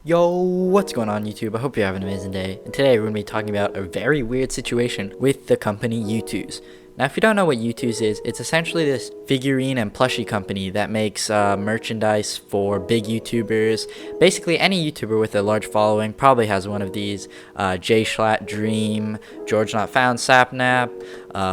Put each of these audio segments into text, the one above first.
Yo, what's going on YouTube? I hope you have an amazing day. And today we're going to be talking about a very weird situation with the company Youtooz. Now, if you don't know what Youtooz is, it's essentially this figurine and plushie company that makes merchandise for big YouTubers. Basically, any YouTuber with a large following probably has one of these. J Schlatt, Dream, George Not Found, Sapnap,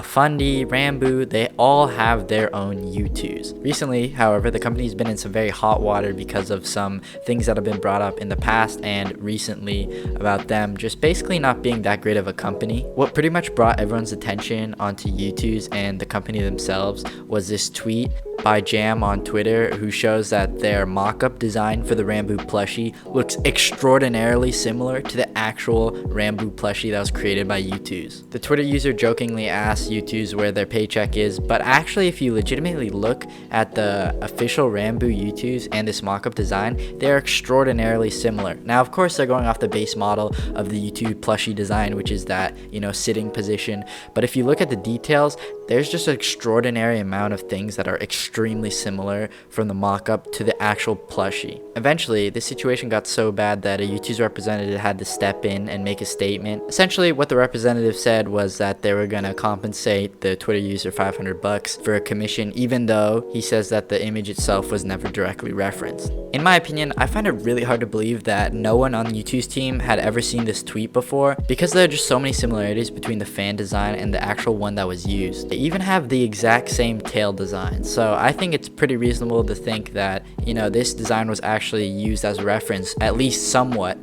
Fundy, Ranboo, they all have their own Youtooz. Recently, however, the company's been in some very hot water because of some things that have been brought up in the past and recently about them just basically not being that great of a company. What pretty much brought everyone's attention onto Youtooz and the company themselves was this tweet by Jam on Twitter, who shows that their mock-up design for the Ranboo plushie looks extraordinarily similar to the actual Ranboo plushie that was created by Youtooz. The Twitter user jokingly asked Youtooz where their paycheck is, but actually if you legitimately look at the official Ranboo Youtooz and this mock-up design, they're extraordinarily similar. Now, of course, they're going off the base model of the Youtooz plushie design, which is that, sitting position, but if you look at the details, there's just an extraordinary amount of things that are extremely similar from the mock-up to the actual plushie. Eventually, this situation got so bad that a Youtooz representative had to step in and make a statement. Essentially, what the representative said was that they were gonna compensate the Twitter user $500 for a commission, even though he says that the image itself was never directly referenced. In my opinion, I find it really hard to believe that no one on the Youtooz team had ever seen this tweet before, because there are just so many similarities between the fan design and the actual one that was used. They even have the exact same tail design, so I think it's pretty reasonable to think that, this design was actually used as a reference, at least somewhat,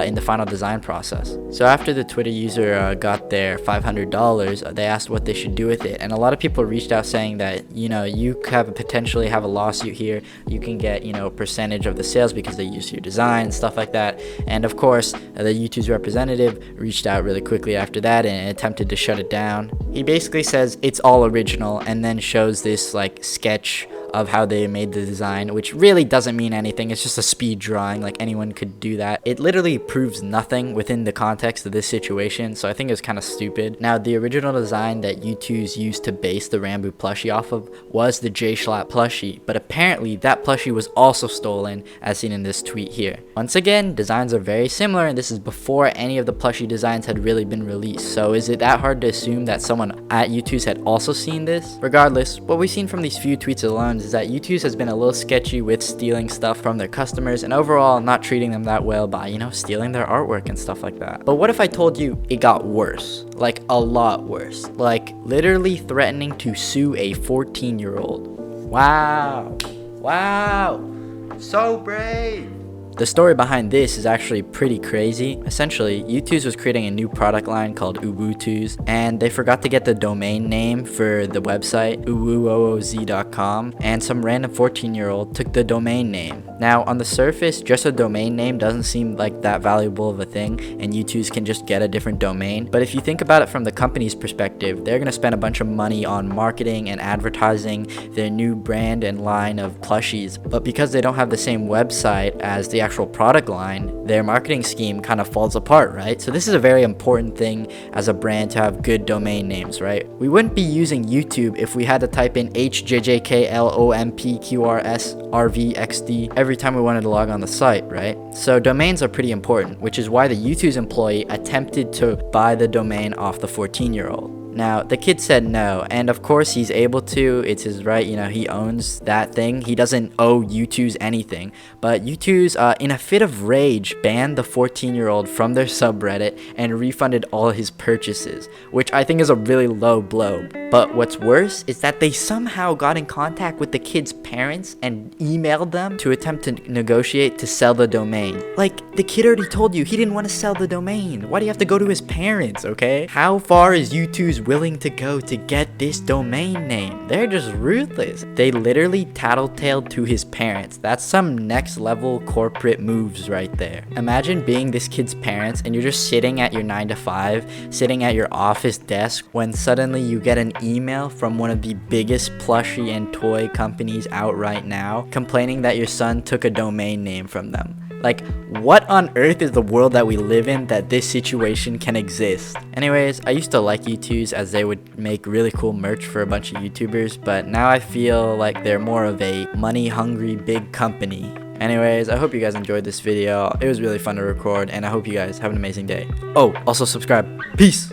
in the final design process. So after the Twitter user got their $500, they asked what they should do with it, and a lot of people reached out saying that, you potentially have a lawsuit here, you can get, a percentage of the sales because they used your design, stuff like that. And of course, the Youtooz representative reached out really quickly after that and attempted to shut it down. He basically says it's all original and then shows this sketch of how they made the design, which really doesn't mean anything. It's just a speed drawing, like anyone could do that. It literally proves nothing within the context of this situation, so I think it was kind of stupid. Now, the original design that Youtooz used to base the Ranboo plushie off of was the J Schlatt plushie, but apparently that plushie was also stolen, as seen in this tweet here. Once again, designs are very similar, and this is before any of the plushie designs had really been released, so is it that hard to assume that someone at Youtooz had also seen this? Regardless, what we've seen from these few tweets alone is that Youtooz has been a little sketchy with stealing stuff from their customers and overall not treating them that well by, stealing their artwork and stuff like that. But what if I told you it got worse? Like a lot worse. Like literally threatening to sue a 14-year-old. Wow. Wow. So brave. The story behind this is actually pretty crazy. Essentially, Youtooz was creating a new product line called Youtooz, and they forgot to get the domain name for the website, uwooz.com, and some random 14-year-old took the domain name. Now, on the surface, just a domain name doesn't seem like that valuable of a thing, and Youtooz can just get a different domain. But if you think about it from the company's perspective, they're gonna spend a bunch of money on marketing and advertising their new brand and line of plushies. But because they don't have the same website as the actual product line, their marketing scheme kind of falls apart, right? So this is a very important thing as a brand to have good domain names, right? We wouldn't be using YouTube if we had to type in HJJKLOMPQRSRVXD every time we wanted to log on the site, right? So domains are pretty important, which is why the Youtooz employee attempted to buy the domain off the 14-year-old. Now, the kid said no, and of course he's able to, it's his right, he owns that thing. He doesn't owe Youtooz anything, but Youtooz, in a fit of rage, banned the 14-year-old from their subreddit and refunded all his purchases, which I think is a really low blow. But what's worse is that they somehow got in contact with the kid's parents and emailed them to attempt to negotiate to sell the domain. Like, the kid already told you he didn't want to sell the domain. Why do you have to go to his parents, okay? How far is Youtooz willing to go to get this domain name? They're just ruthless. They literally tattletaled to his parents. That's some next level corporate moves right there. Imagine being this kid's parents and you're just sitting at your 9 to 5, sitting at your office desk when suddenly you get an email from one of the biggest plushie and toy companies out right now complaining that your son took a domain name from them. Like, what on earth is the world that we live in that this situation can exist? Anyways, I used to like Youtooz as they would make really cool merch for a bunch of YouTubers, but now I feel like they're more of a money-hungry big company. Anyways, I hope you guys enjoyed this video. It was really fun to record, and I hope you guys have an amazing day. Oh, also subscribe. Peace!